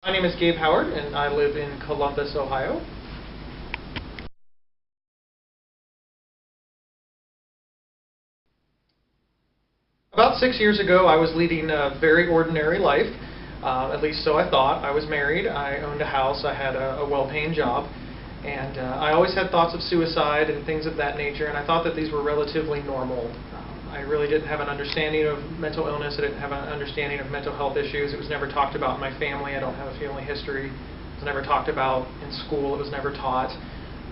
My name is Gabe Howard, and I live in Columbus, Ohio. About 6 years ago, I was leading a very ordinary life, at least so I thought. I was married, I owned a house, I had a well-paying job, and I always had thoughts of suicide and things of that nature, and I thought that these were relatively normal. I really didn't have an understanding of mental illness, I didn't have an understanding of mental health issues. It was never talked about in my family, I don't have a family history. It was never talked about in school, it was never taught.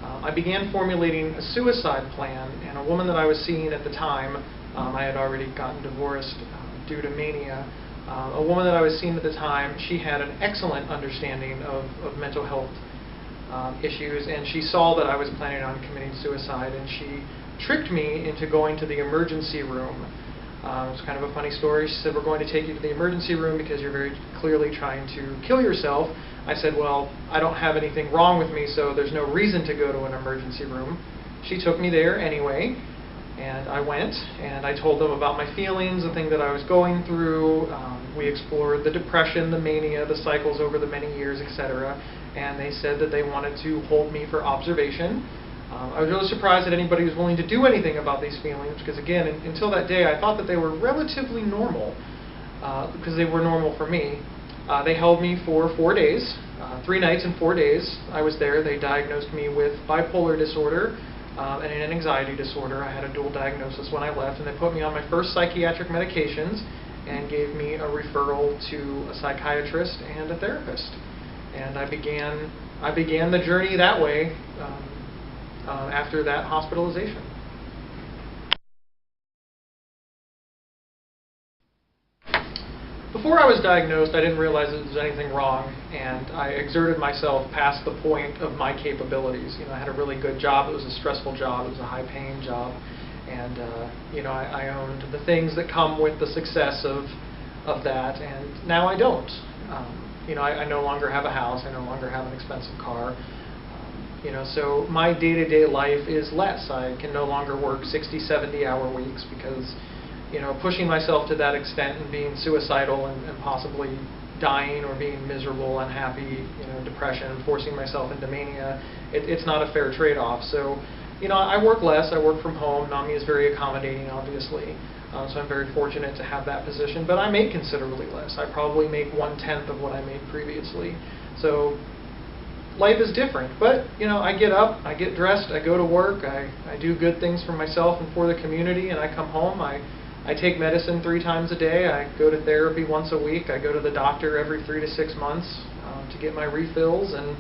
I began formulating a suicide plan, and a woman that I was seeing at the time, I had already gotten divorced due to mania. A woman that I was seeing at the time, she had an excellent understanding of mental health issues, and she saw that I was planning on committing suicide, and she tricked me into going to the emergency room. It was kind of a funny story. She said, "We're going to take you to the emergency room because you're very clearly trying to kill yourself." I said, "Well, I don't have anything wrong with me, so there's no reason to go to an emergency room." She took me there anyway, and I went, and I told them about my feelings, the thing that I was going through. We explored the depression, the mania, the cycles over the many years, etc. And they said that they wanted to hold me for observation. I was really surprised that anybody was willing to do anything about these feelings, because again, until that day, I thought that they were relatively normal, because they were normal for me. They held me for 4 days, 3 nights and 4 days. I was there. They diagnosed me with bipolar disorder and an anxiety disorder. I had a dual diagnosis when I left, and they put me on my first psychiatric medications and gave me a referral to a psychiatrist and a therapist. And I began the journey that way after that hospitalization. Before I was diagnosed, I didn't realize that there was anything wrong, and I exerted myself past the point of my capabilities. I had a really good job. It was a stressful job. It was a high-paying job, and I owned the things that come with the success of that, and now I don't. I no longer have a house. I no longer have an expensive car. So my day-to-day life is less. I can no longer work 60, 70-hour weeks because, pushing myself to that extent and being suicidal and possibly dying or being miserable, unhappy, depression, forcing myself into mania, it's not a fair trade-off. So, I work less. I work from home. NAMI is very accommodating, obviously. So I'm very fortunate to have that position. But I make considerably less. I probably make 1/10 of what I made previously. So life is different, but I get up, I get dressed, I go to work, I do good things for myself and for the community, and I come home, I take medicine 3 times a day, I go to therapy once a week, I go to the doctor every 3 to 6 months to get my refills, and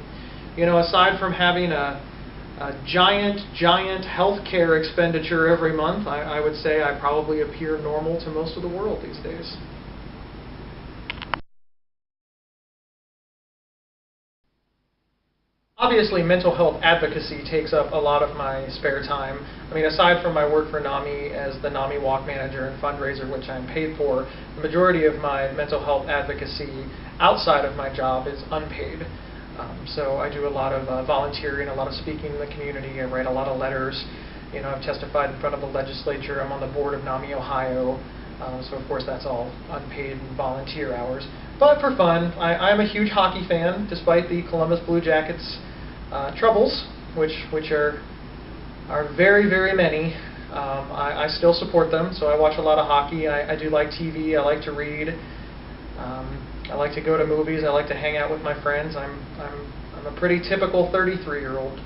aside from having a giant healthcare expenditure every month, I would say I probably appear normal to most of the world these days. Obviously, mental health advocacy takes up a lot of my spare time. I mean, aside from my work for NAMI as the NAMI Walk Manager and fundraiser, which I'm paid for, the majority of my mental health advocacy outside of my job is unpaid. So I do a lot of volunteering, a lot of speaking in the community. I write a lot of letters. I've testified in front of the legislature. I'm on the board of NAMI Ohio. So of course that's all unpaid and volunteer hours. But for fun, I'm a huge hockey fan, despite the Columbus Blue Jackets troubles, which are very, very many. I still support them, so I watch a lot of hockey. I do like TV. I like to read. I like to go to movies. I like to hang out with my friends. I'm a pretty typical 33-year-old.